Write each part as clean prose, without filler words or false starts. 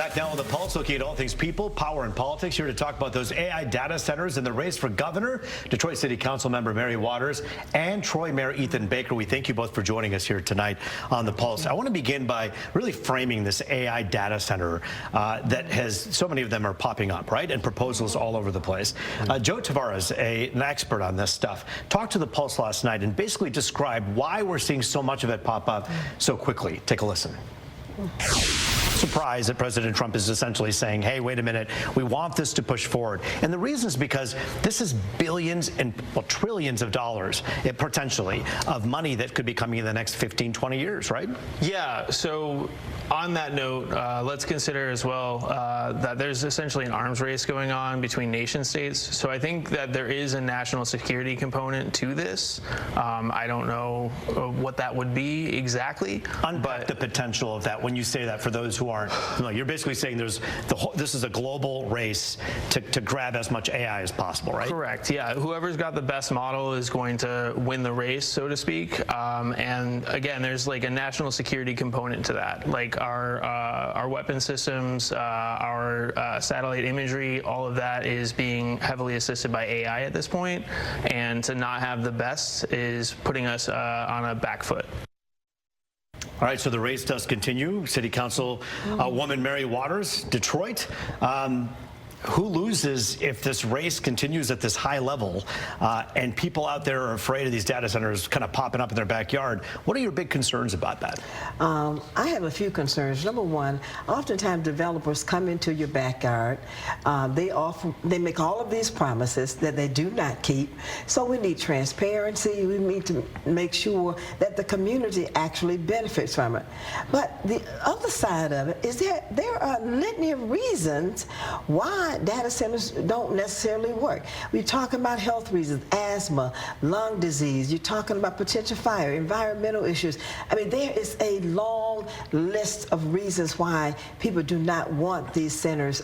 Back now on The Pulse, looking at all things people, power, and politics. Here to talk about those AI data centers and the race for governor, Detroit City Council member Mary Waters and Troy Mayor Ethan Baker. We thank you both for joining us here tonight on The Pulse. I want to begin by really framing this AI data center that has, so many of them are popping up, right? And proposals all over the place. Joe Tavares, an expert on this stuff, talked to The Pulse last night and basically described why we're seeing so much of it pop up so quickly. Take a listen. Surprise that President Trump is essentially saying, hey, wait a minute, we want this to push forward. And the reason is because this is billions and trillions of dollars, potentially, of money that could be coming in the next 15, 20 years, right? Yeah, so on that note, let's consider as well that there's essentially an arms race going on between nation states. So I think that there is a national security component to this. I don't know what that would be exactly. Unpack the potential of that when you say that for those who aren't familiar. You're basically saying this is a global race to grab as much AI as possible, right? Correct, yeah. Whoever's got the best model is going to win the race, so to speak. And again, there's like a national security component to that. Like our weapon systems, our satellite imagery, all of that is being heavily assisted by AI at this point. And to not have the best is putting us on a back foot. All right, so the race does continue. City Council woman Mary Waters, Detroit. Who loses if this race continues at this high level and people out there are afraid of these data centers kind of popping up in their backyard? What are your big concerns about that? I have a few concerns. Number one, oftentimes developers come into your backyard. They make all of these promises that they do not keep. So we need transparency. We need to make sure that the community actually benefits from it. But the other side of it is that there are a litany of reasons why data centers don't necessarily work. We're talking about health reasons, asthma, lung disease. You're talking about potential fire, environmental issues. I mean, there is a long list of reasons why people do not want these centers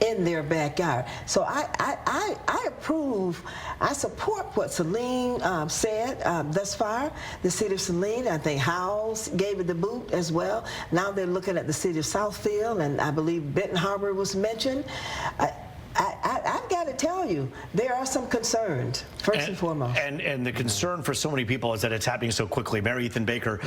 in their backyard. So I approve, I support what Saline said thus far. The city of Saline, I think Howells gave it the boot as well. Now they're looking at the city of Southfield, and I believe Benton Harbor was mentioned. I've got to tell you, there are some concerns, first and foremost. And the concern for so many people is that it's happening so quickly. Mary Ethan Baker,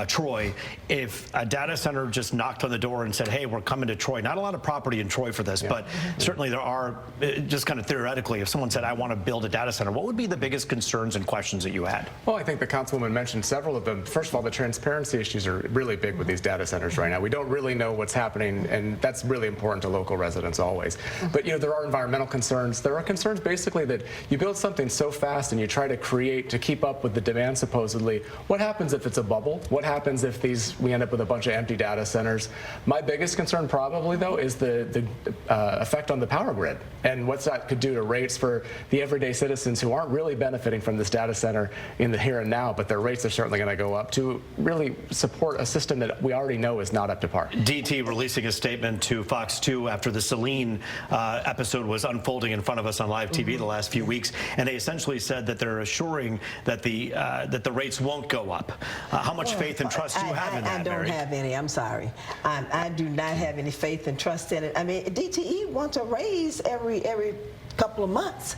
Troy, if a data center just knocked on the door and said, hey, we're coming to Troy, not a lot of property in Troy for this, but certainly there are, just kind of theoretically, if someone said, I want to build a data center, what would be the biggest concerns and questions that you had? Well, I think the councilwoman mentioned several of them. First of all, the transparency issues are really big with these data centers right now. We don't really know what's happening, and that's really important to local residents always. But, you know, there are environmental concerns. There are concerns basically that you build something so fast and you try to keep up with the demand supposedly. What happens if it's a bubble? What happens if we end up with a bunch of empty data centers? My biggest concern probably, though, is the effect on the power grid and what that could do to rates for the everyday citizens who aren't really benefiting from this data center in the here and now, but their rates are certainly going to go up to really support a system that we already know is not up to par. DT releasing a statement to Fox 2 after the Saline episode was unfolding in front of us on live TV the last few weeks, and they essentially said that they're assuring that the rates won't go up. How much faith and trust do you have in that, I don't Mary? have any. I'm sorry. I do not have any faith and trust in it. I mean, DTE wants a raise every couple of months,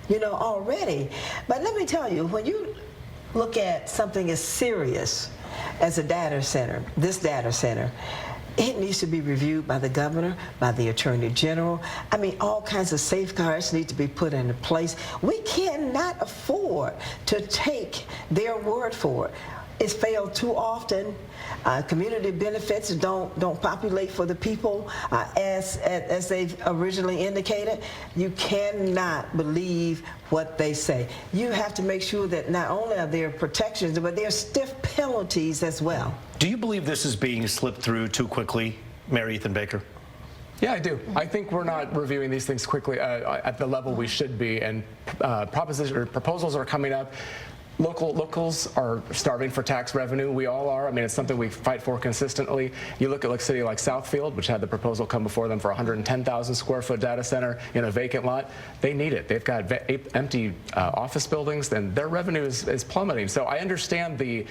you know, already. But let me tell you, when you look at something as serious as a data center, this data center, it needs to be reviewed by the governor, by the attorney general. I mean, all kinds of safeguards need to be put into place. We cannot afford to take their word for it. It's failed too often. Community benefits don't populate for the people as they've originally indicated. You cannot believe what they say. You have to make sure that not only are there protections, but there are stiff penalties as well. Do you believe this is being slipped through too quickly, Mary Ethan Baker? Yeah, I do. I think we're not reviewing these things quickly at the level we should be, and proposals are coming up. Locals are starving for tax revenue. We all are. I mean, it's something we fight for consistently. You look at a city like Southfield, which had the proposal come before them for a 110,000 square foot data center in a vacant lot. They need it. They've got empty office buildings, and their revenue is plummeting. So I understand the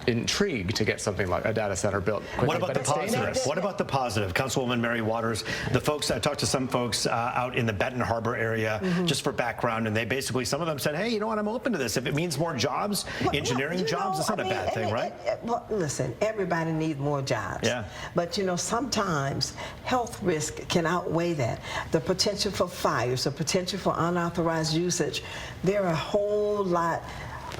intrigue to get something like a data center built quickly. What about the positive? What about the positive? Councilwoman Mary Waters, the folks, I talked to some folks out in the Benton Harbor area, just for background, and they basically, some of them said, hey, you know what, I'm open to this. If it means more jobs, engineering jobs, it's not a bad thing, right? Well, listen, everybody needs more jobs. Yeah. But, you know, sometimes health risk can outweigh that. The potential for fires, the potential for unauthorized usage. There are a whole lot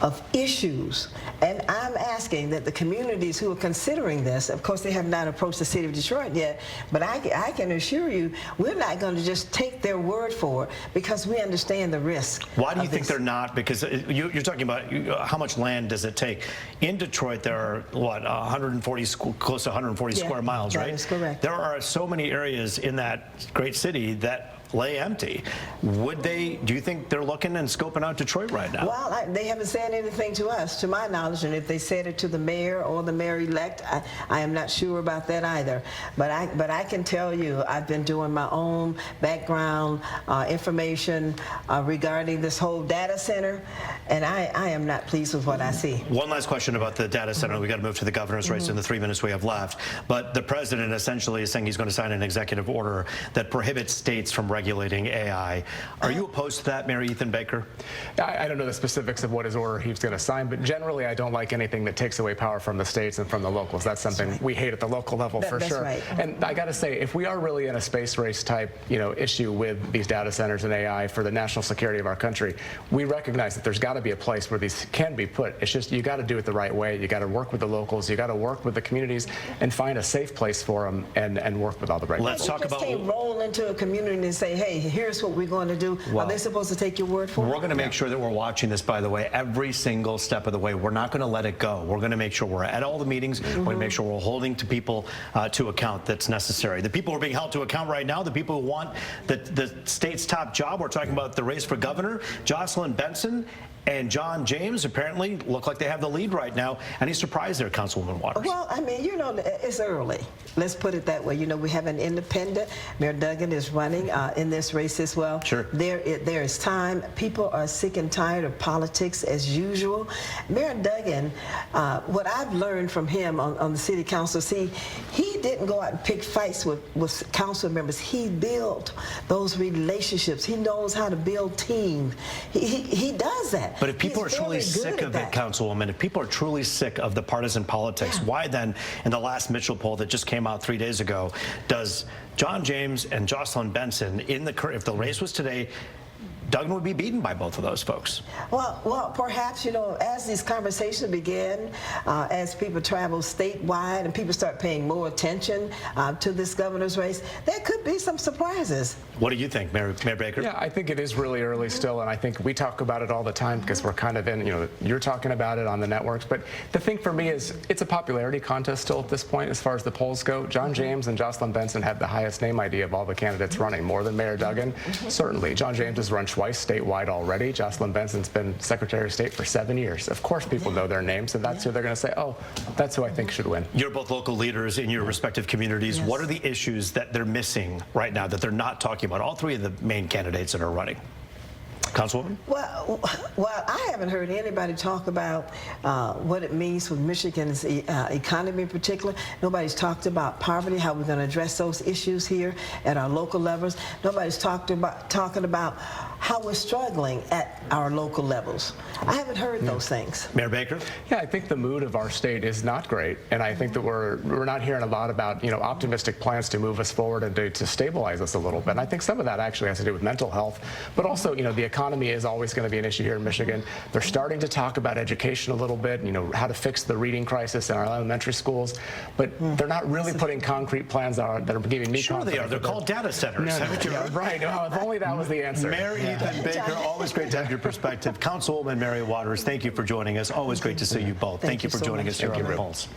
of issues, and I'm asking that the communities who are considering this, of course they have not approached the city of Detroit yet, but I can assure you we're not going to just take their word for it, because we understand the risk. Why do you think they're not? Because you're talking about how much land does it take? In Detroit there are, what, 140, close to 140 square miles, right? That is correct. There are so many areas in that great city that lay empty. Do you think they're looking and scoping out Detroit right now? Well, they haven't said anything to us, to my knowledge, and if they said it to the mayor or the mayor-elect, I am not sure about that either. But I can tell you, I've been doing my own background information regarding this whole data center, and I am not pleased with what I see. One last question about the data center. We got to move to the governor's race in the 3 minutes we have left. But the president essentially is saying he's going to sign an executive order that prohibits states from regulating AI. Are you opposed to that, Mayor Ethan Baker? I don't know the specifics of what his order he's going to sign, but generally I don't like anything that takes away power from the states and from the locals. That's something we hate at the local level for sure. Right. And I got to say, if we are really in a space race type, issue with these data centers and AI for the national security of our country, we recognize that there's got to be a place where these can be put. It's just you got to do it the right way. You got to work with the locals. You got to work with the communities and find a safe place for them and work with all the right people. Let's talk about. You just can't roll into a community and say, hey, here's what we're going to do. Are they supposed to take your word for it? We're going to make sure that we're watching this, by the way, every single step of the way. We're not going to let it go. We're going to make sure we're at all the meetings. We're going to make sure we're holding to people to account that's necessary. The people who are being held to account right now, the people who want the state's top job, we're talking about the race for governor, Jocelyn Benson and John James apparently look like they have the lead right now. Any surprise there, Councilwoman Waters? Well, I mean, it's early. Let's put it that way. We have an independent. Mayor Duggan is running in this race as well. Sure. There is time. People are sick and tired of politics as usual. Mayor Duggan, what I've learned from him on the city council, he didn't go out and pick fights with council members. He built those relationships. He knows how to build teams. He does that. But if people are truly sick of it, Councilwoman, if people are truly sick of the partisan politics, why then, in the last Mitchell poll that just came out 3 days ago, does John James and Jocelyn Benson, if the race was today, Duggan would be beaten by both of those folks? Well, perhaps, as these conversations begin, as people travel statewide and people start paying more attention to this governor's race, there could be some surprises. What do you think, Mayor Baker? Yeah, I think it is really early still, and I think we talk about it all the time because we're kind of in, you're talking about it on the networks. But the thing for me is it's a popularity contest still at this point as far as the polls go. John James and Jocelyn Benson have the highest name ID of all the candidates running, more than Mayor Duggan. Certainly. John James has run twice statewide already. Jocelyn Benson's been Secretary of State for 7 years. Of course people know their names, and that's who they're going to say, oh, that's who I think should win. You're both local leaders in your respective communities. Yes. What are the issues that they're missing right now that they're not talking about? All three of the main candidates that are running. Councilwoman? Well, I haven't heard anybody talk about what it means for Michigan's economy in particular. Nobody's talked about poverty, how we're going to address those issues here at our local levels. Nobody's talking about how we're struggling at our local levels. I haven't heard those things. Mayor Baker? Yeah, I think the mood of our state is not great, and I think that we're not hearing a lot about optimistic plans to move us forward and to stabilize us a little bit. And I think some of that actually has to do with mental health, but also the economy is always going to be an issue here in Michigan. They're starting to talk about education a little bit, how to fix the reading crisis in our elementary schools, but they're not really putting concrete plans that are giving me Sure they are. They're called data centers. Haven't you heard? Right. Oh, if only that was the answer. Mayor Ethan Baker, always great to have your perspective. Councilwoman Mary Waters, thank you for joining us. Always great to see you both. Thank you for joining us here on The Pulse.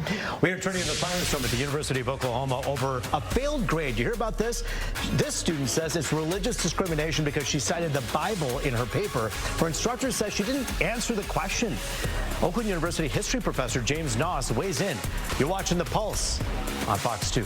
We are turning to the finals room at the University of Oklahoma over a failed grade. You hear about this? This student says it's religious discrimination because she cited the Bible in her her paper. Her instructor says she didn't answer the question. Oakland University history professor James Noss weighs in. You're watching The Pulse on Fox 2.